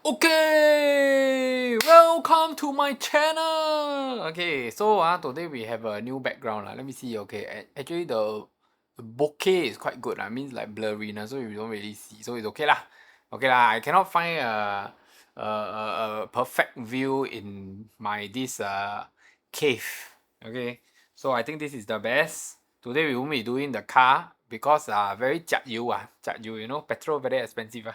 Okay, welcome to my channel. Okay, so today we have a new background. Let me see. Okay, actually the bokeh is quite good. Means like blurriness, so you don't really see. So it's okay lah. Okay lah. I cannot find a perfect view in my this cave. Okay, so I think this is the best. Today we won't be doing the car because very jiat you you know, petrol very expensive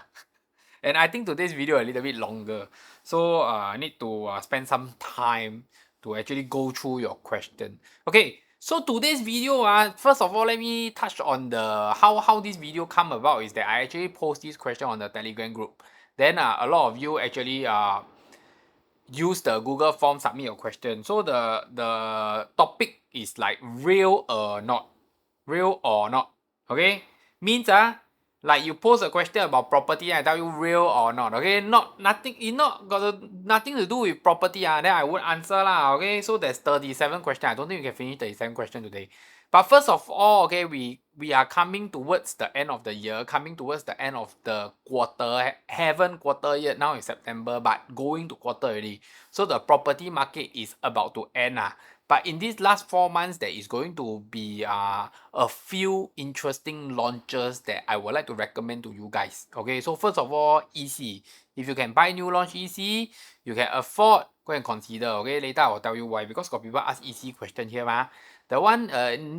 And I think today's video a little bit longer. So I need to spend some time to actually go through your question. Okay, so today's video, first of all, let me touch on the how this video come about is that I actually post this question on the Telegram group. Then a lot of you actually use the Google form submit your question. So the topic is like real or not. Real or not. Okay? Means like you post a question about property, I tell you real or not. Okay, nothing. It not got nothing to do with property. Then I would answer lah. Okay, so there's 37 questions. I don't think we can finish 37 questions today. But first of all, okay, we are coming towards the end of the year, coming towards the end of the quarter. Haven't quarter yet. Now it's September, but going to quarter already. So the property market is about to end. But in these last 4 months, there is going to be a few interesting launches that I would like to recommend to you guys. Okay, so first of all, EC. If you can buy new launch EC, you can afford, go and consider. Okay, later I will tell you why. Because got people ask EC question here. The one,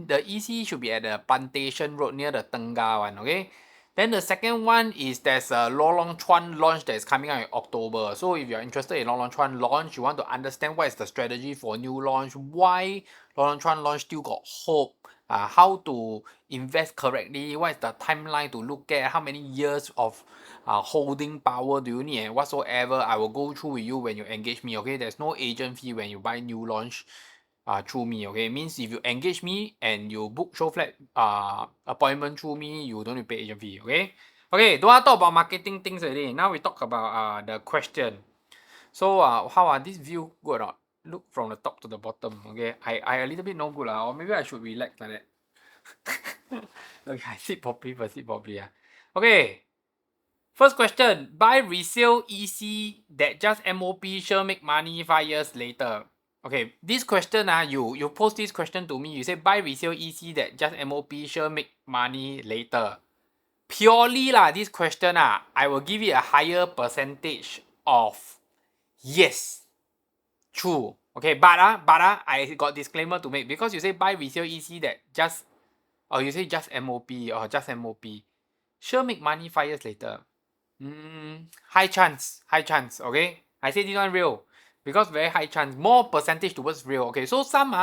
the EC should be at the Plantation Road near the Tengah one. Okay. Then the second one is there's a Lorong Chuan launch that is coming out in October. So if you're interested in Lorong Chuan launch, you want to understand what is the strategy for new launch, why Lorong Chuan launch still got hope, how to invest correctly, what is the timeline to look at, how many years of holding power do you need and whatsoever, I will go through with you when you engage me. Okay, there's no agent fee when you buy new launch through me. Okay, means if you engage me and you book show flat appointment through me, you don't need to pay agent fee. Okay, don't want to talk about marketing things already. Now we talk about the question. So how this view good or not? Look from the top to the bottom. Okay, I a little bit no good or maybe I should relax like that. Okay, I sit properly first, sit properly. Okay, first question, buy resale EC that just MOP sure make money 5 years later. Okay, this question you post this question to me, you say buy resale EC that just MOP sure make money later. Purely this question I will give it a higher percentage of yes, true. Okay, but I got disclaimer to make because you say buy resale EC that just, or you say just MOP or just MOP, sure make money 5 years later. High chance, okay? I say this one real because very high chance, more percentage towards real. Okay, so some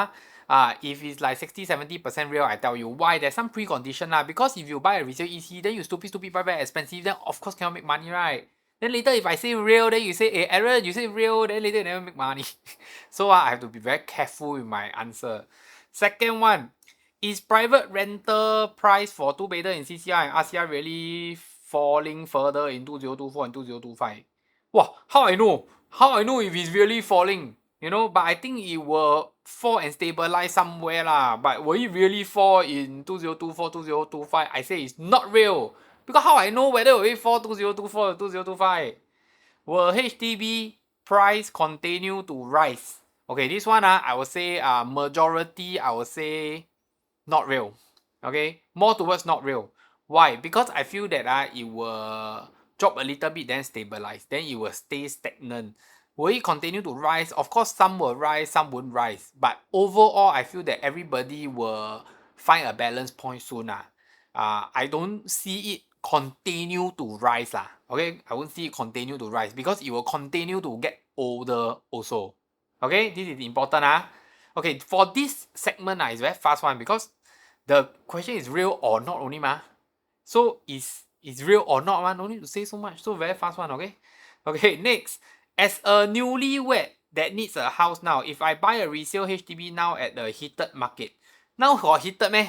if it's like 60-70% real, I tell you why. There's some precondition because if you buy a resale EC, then you stupid buy very expensive, then of course cannot make money, right? Then later if I say real, then you say error, you say real, then later you never make money. So I have to be very careful with my answer. Second one, is private rental price for 2-bedder in CCR and RCR really falling further in 2024 and 2025? Wow, how I know? How I know if it's really falling? You know, but I think it will fall and stabilize somewhere lah. But will it really fall in 2024, 2025? I say it's not real. Because how I know whether will it fall 2024 or 2025? Will HDB price continue to rise? Okay, this one I would say majority I would say not real. Okay, more towards not real. Why? Because I feel that it will drop a little bit then stabilize, then it will stay stagnant. Will it continue to rise? Of course, some will rise, some won't rise. But overall, I feel that everybody will find a balance point soon. I don't see it continue to rise. Okay, I won't see it continue to rise because it will continue to get older also. Okay, this is important. Okay, for this segment, it's very fast one because the question is real or not only So is real or not no need to say so much. So very fast one, okay? Okay, next. As a newlywed that needs a house now, if I buy a resale HDB now at the heated market, now got heated meh?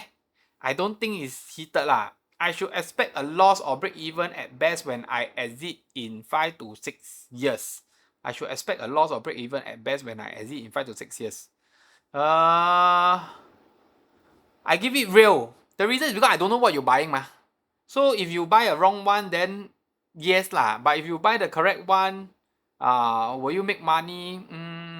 I don't think it's heated lah. I should expect a loss or break even at best when I exit in 5 to 6 years. I should expect a loss or break even at best when I exit in 5 to 6 years. I give it real. The reason is because I don't know what you're buying So if you buy a wrong one, then yes lah. But if you buy the correct one, will you make money?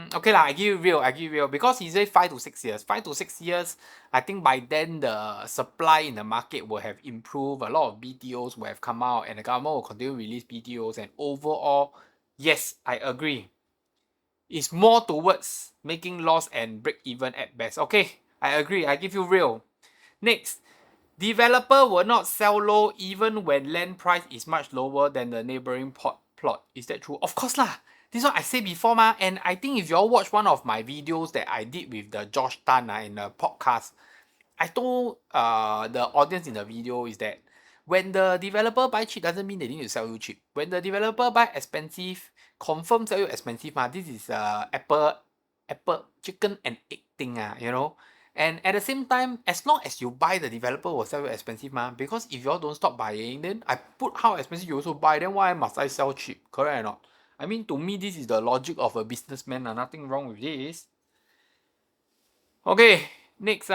Okay lah, I give you real, because he said 5 to 6 years. 5 to 6 years, I think by then the supply in the market will have improved. A lot of BTOs will have come out and the government will continue to release BTOs, and overall, yes, I agree. It's more towards making loss and break even at best. Okay, I agree. I give you real. Next, developer will not sell low even when land price is much lower than the neighboring plot. Is that true? Of course lah. This one I said before ma, and I think if you all watch one of my videos that I did with the Josh Tan in the podcast, I told the audience in the video is that when the developer buy cheap doesn't mean they need to sell you cheap. When the developer buy expensive, confirm sell you expensive ma. This is apple chicken and egg thing you know. And at the same time, as long as you buy, the developer will sell you expensive ma. Because if you all don't stop buying, then I put how expensive you also buy. Then why must I sell cheap? Correct or not? I mean, to me, this is the logic of a businessman. Nothing wrong with this. Okay, next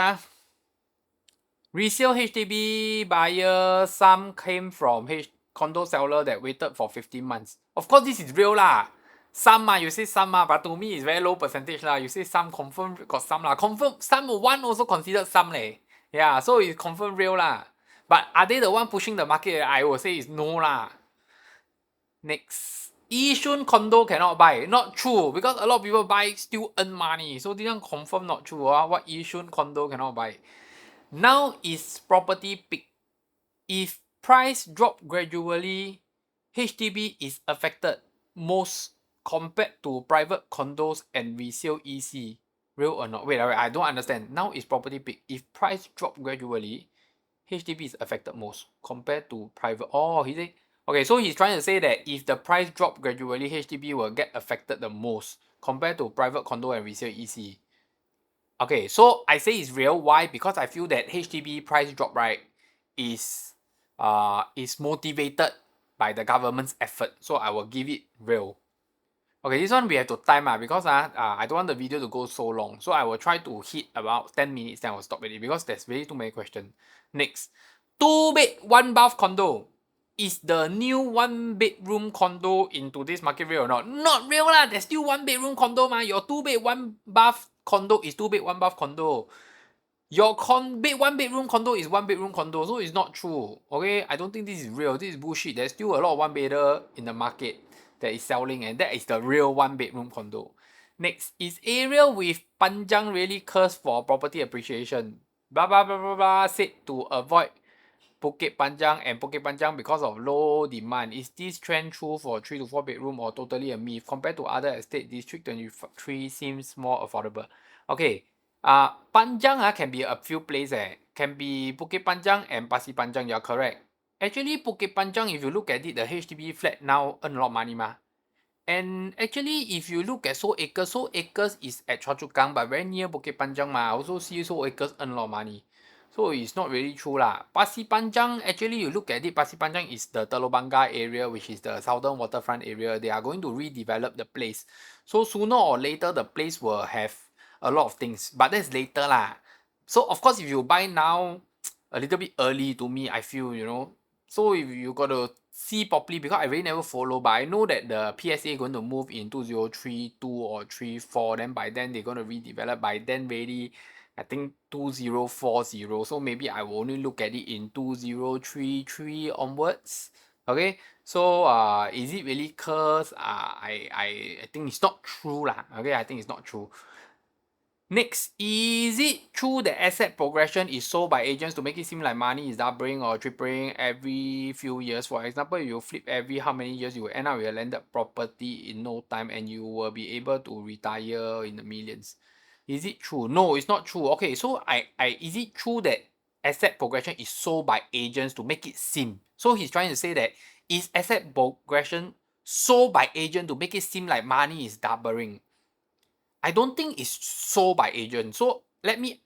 resale HDB buyer, some came from condo seller that waited for 15 months. Of course, this is real lah. Some you say some but to me it's very low percentage lah. You say some, confirm got some lah. Confirm some one also considered some leh. Yeah, so it's confirm real lah. But are they the one pushing the market? I will say it's no lah. Next, Yishun condo cannot buy. Not true, because a lot of people buy still earn money. So this one confirm not true. What Yishun condo cannot buy? Now is property peak. If price drop gradually, HDB is affected most compared to private condos and resale EC. Real or not? Wait, I don't understand. Now is property peak. If price drop gradually, HDB is affected most compared to private. Oh, he said. Okay, so he's trying to say that if the price drop gradually, HDB will get affected the most compared to private condo and resale EC. Okay, so I say it's real. Why? Because I feel that HDB price drop, right, is motivated by the government's effort. So I will give it real. Okay, this one we have to time because I don't want the video to go so long. So I will try to hit about 10 minutes, then I will stop it because there's really too many questions. Next, 2-bed 1-bath condo. Is the new 1-bedroom condo in today's market real or not? Not real lah. There's still 1-bedroom condo ma. Your 2-bed 1-bath condo is 2-bed 1-bath condo. Your 1-bedroom condo is 1-bedroom condo, so it's not true. Okay, I don't think this is real. This is bullshit. There's still a lot of 1-bedder in the market that is selling, and that is the real 1-bedroom condo. Next, is area with Panjang really cursed for property appreciation? Blah blah blah blah blah. Said to avoid Bukit Panjang and Bukit Panjang because of low demand. Is this trend true for 3 to 4 bedroom or totally a myth? Compared to other estate, District 23 seems more affordable. Okay, Panjang can be a few places. Can be Bukit Panjang and Pasir Panjang. You're correct. Actually, Bukit Panjang, if you look at it, the HDB flat now earn a lot of money ma. And actually, if you look at Seoul Acres is at Choa Chu Kang, but very near Bukit Panjang ma. I also see Seoul Acres earn a lot of money. So it's not really true lah. Pasir Panjang, actually you look at it, Pasir Panjang is the Telok Blangah area, which is the southern waterfront area. They are going to redevelop the place. So sooner or later, the place will have a lot of things. But that's later lah. So of course, if you buy now, a little bit early to me, I feel, you know. So if you got to see properly, because I really never follow, but I know that the PSA going to move in 2032 or 34. Then by then, they're going to redevelop. By then, really, I think 2040. So maybe I will only look at it in 2033 onwards. Okay, so is it really cursed? I think it's not true lah. Okay, I think it's not true. Next, is it true that asset progression is sold by agents to make it seem like money is doubling or tripling every few years? For example, if you flip every how many years, you will end up with a landed property in no time and you will be able to retire in the millions. Is it true? No, it's not true. Okay, so is it true that asset progression is sold by agents to make it seem? So he's trying to say that is asset progression sold by agent to make it seem like money is doubling? I don't think it's sold by agent. So let me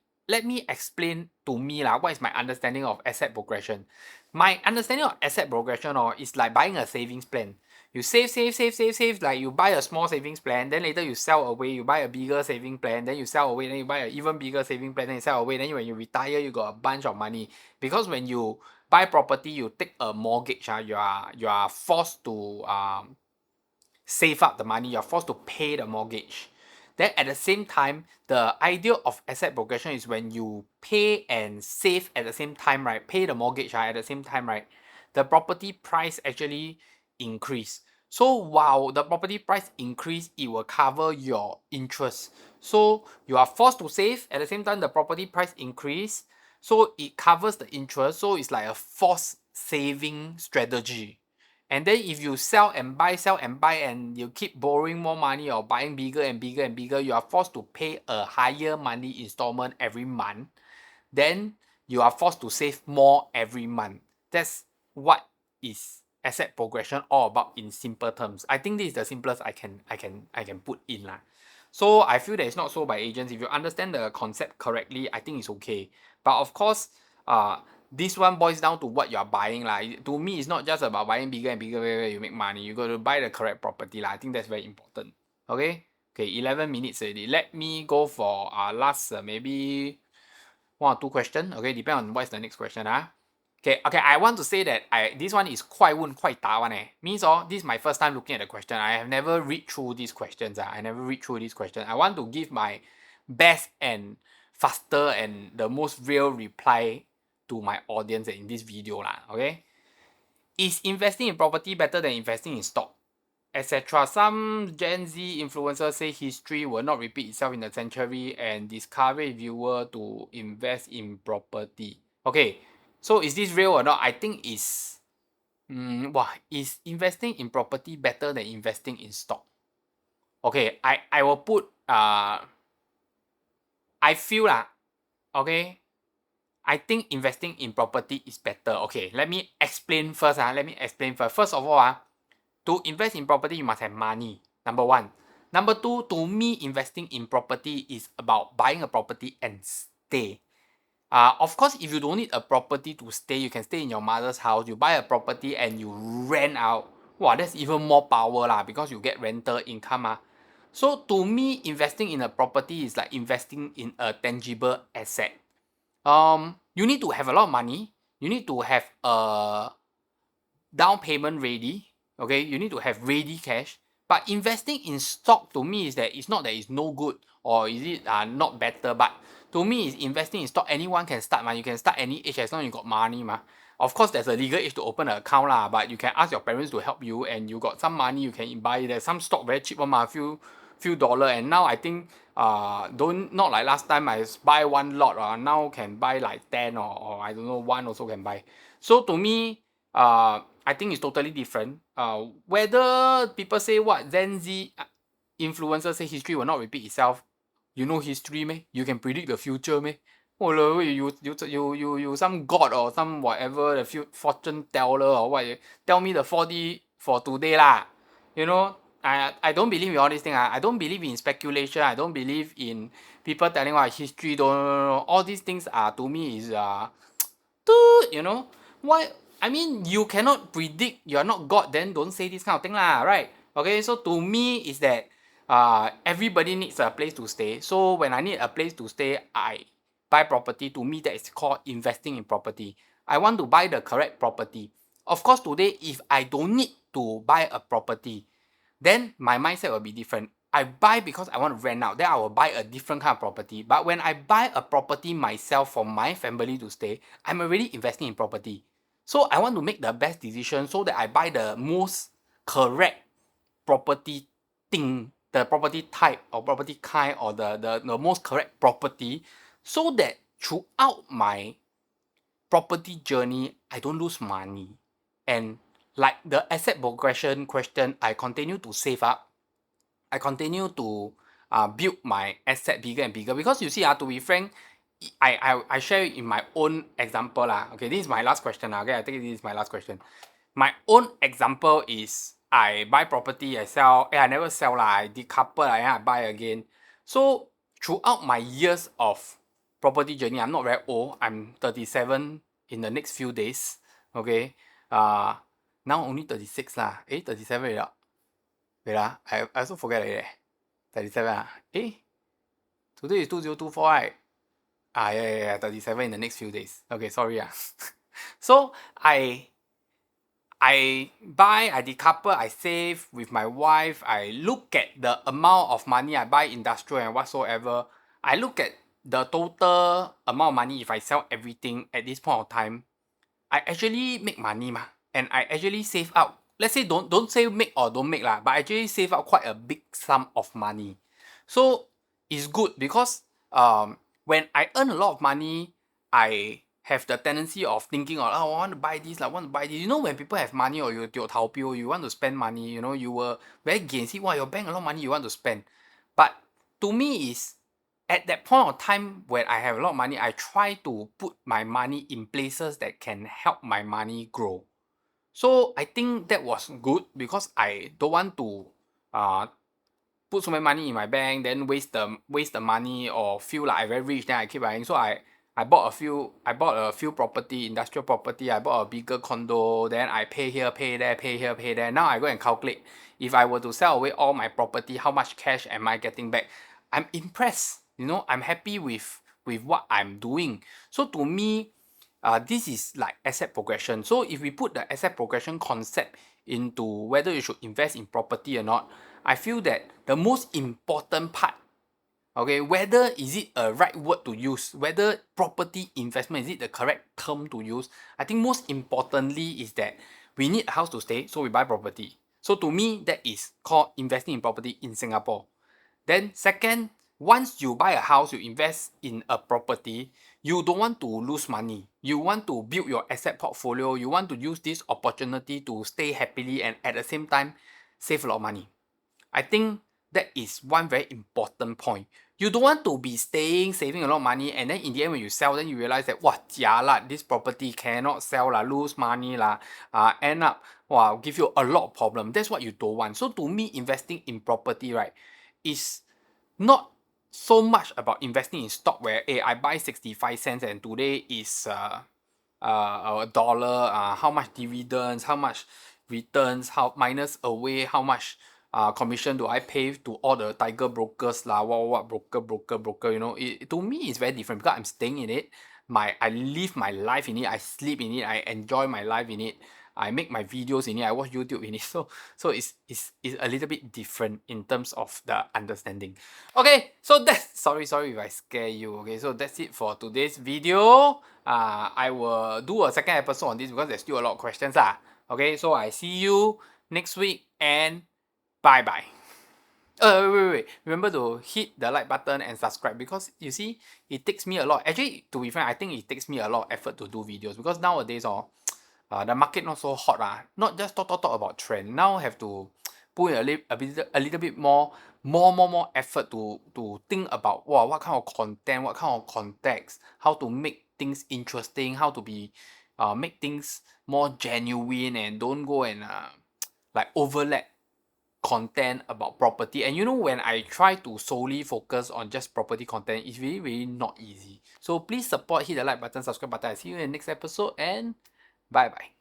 explain to me what is my understanding of asset progression. My understanding of asset progression is like buying a savings plan. You save, like you buy a small savings plan, then later you sell away, you buy a bigger saving plan, then you sell away, then you buy an even bigger saving plan, then you sell away, then when you retire, you got a bunch of money. Because when you buy property, you take a mortgage, you are forced to save up the money, you're forced to pay the mortgage. Then at the same time, the idea of asset progression is when you pay and save at the same time, right? Pay the mortgage at the same time, right? The property price actually increase. So while the property price increase, it will cover your interest. So you are forced to save at the same time the property price increase. So it covers the interest. So it's like a forced saving strategy. And then if you sell and buy and you keep borrowing more money or buying bigger and bigger and bigger, you are forced to pay a higher money installment every month. Then you are forced to save more every month. That's what is asset progression all about in simple terms. I think this is the simplest I can put in lah. So I feel that it's not sold by agents. If you understand the concept correctly, I think it's okay. But of course, this one boils down to what you are buying lah. To me, it's not just about buying bigger and bigger where you make money. You got to buy the correct property lah. I think that's very important. Okay, 11 minutes already. Let me go for last maybe 1 or 2 questions. Okay, depend on what's the next question. Okay, I want to say that this one is 快问快答 one Means this is my first time looking at the question. I have never read through these questions. I never read through these questions. I want to give my best and faster and the most real reply to my audience in this video lah. Okay, is investing in property better than investing in stock, etc. Some Gen Z influencers say history will not repeat itself in the century and discourage viewer to invest in property. Okay, so is this real or not? I think is is investing in property better than investing in stock? Okay, I will put I feel okay, I think investing in property is better. Okay, let me explain first. First of all, to invest in property, you must have money. Number one. Number two, to me, investing in property is about buying a property and stay. Of course, if you don't need a property to stay, you can stay in your mother's house. You buy a property and you rent out. Wow, that's even more power lah, because you get rental income. So to me, investing in a property is like investing in a tangible asset. You need to have a lot of money. You need to have a down payment ready. Okay, you need to have ready cash. But investing in stock to me is that it's not that it's no good or is it not better. But to me, is investing in stock. Anyone can start. You can start any age as long as you got money. Of course, there's a legal age to open an account lah. But you can ask your parents to help you, and you got some money, you can buy. There's some stock very cheap few dollar. And now I think not like last time I buy one lot. Now can buy like 10 or I don't know, one also can buy. So to me, I think it's totally different. Whether people say what Gen Z influencers say history will not repeat itself, you know history meh? You can predict the future meh? Oh, you some god or some whatever, the fortune teller or what? Tell me the 4D for today lah. You know, I don't believe in all these things. I don't believe in speculation. I don't believe in people telling what history don't. All these things are to me is you know why? I mean, you cannot predict. You're not God, then don't say this kind of thing lah, right? Okay, so to me is that everybody needs a place to stay. So when I need a place to stay, I buy property. To me, that is called investing in property. I want to buy the correct property. Of course, today, if I don't need to buy a property, then my mindset will be different. I buy because I want to rent out. Then I will buy a different kind of property. But when I buy a property myself for my family to stay, I'm already investing in property. So I want to make the best decision so that I buy the most correct property thing, the property type or property kind or the most correct property, so that throughout my property journey, I don't lose money. And like the asset progression question, I continue to save up. I continue to build my asset bigger and bigger. Because you see, to be frank, I share it in my own example lah. Okay, this is my last question. Okay, I think this is my last question. My own example is I buy property, I sell. I never sell lah. I decouple, I buy again. So throughout my years of property journey, I'm not very old. I'm 37 in the next few days. Okay, now only 36 lah. 37 already. Wait I also forget already. 37 today is 2024 right? Yeah, 37 in the next few days. Okay, sorry So I buy, I decouple, I save with my wife. I look at the amount of money I buy industrial and whatsoever. I look at the total amount of money if I sell everything at this point of time. I actually make money mah, and I actually save out. Let's say don't say make or don't make lah, but I actually save out quite a big sum of money. So it's good because when I earn a lot of money, I have the tendency of thinking, oh, I want to buy this, like want to buy this. You know, when people have money or you you want to spend money, you know, you were very see, wow, your bank a lot of money you want to spend. But to me is at that point of time when I have a lot of money, I try to put my money in places that can help my money grow. So I think that was good because I don't want to uh put so much money in my bank, then waste the money or feel like I very rich, then I keep buying. So I bought a few property, industrial property. I bought a bigger condo, then I pay here, pay there, pay here, pay there. Now I go and calculate if I were to sell away all my property, how much cash am I getting back? I'm impressed. You know, I'm happy with what I'm doing. So to me, this is like asset progression. So if we put the asset progression concept into whether you should invest in property or not, I feel that the most important part, okay, whether is it a right word to use, whether property investment is it the correct term to use, I think most importantly is that we need a house to stay, so we buy property. So to me, that is called investing in property in Singapore. Then second, once you buy a house, you invest in a property, you don't want to lose money. You want to build your asset portfolio. You want to use this opportunity to stay happily and at the same time save a lot of money. I think that is one very important point. You don't want to be staying, saving a lot of money, and then in the end when you sell, then you realize that, wow, jialat, this property cannot sell lah, lose money lah, end up, wow, give you a lot of problem. That's what you don't want. So to me, investing in property, right, is not so much about investing in stock where, hey, I buy 65 cents and today is a dollar, how much dividends, how much returns, how minus away, how much commission do I pay to all the tiger brokers lah, what broker, you know, to me it's very different because I'm staying in it. I live my life in it, I sleep in it, I enjoy my life in it, I make my videos in it, I watch YouTube in it. So it's a little bit different in terms of the understanding. Okay, so that's sorry if I scare you. Okay, so that's it for today's video. I will do a second episode on this because there's still a lot of questions. Okay, so I see you next week and bye bye. Wait. Remember to hit the like button and subscribe because you see, it takes me a lot. Actually, to be frank, I think it takes me a lot of effort to do videos because nowadays, the market not so hot. Not just talk about trend. Now have to put in a little bit more effort to think about, wow, what kind of content, what kind of context, how to make things interesting, how to be make things more genuine and don't go and like overlap content about property. And you know, when I try to solely focus on just property content, it's really not easy. So please support, hit the like button, subscribe button. I see you in the next episode and bye bye.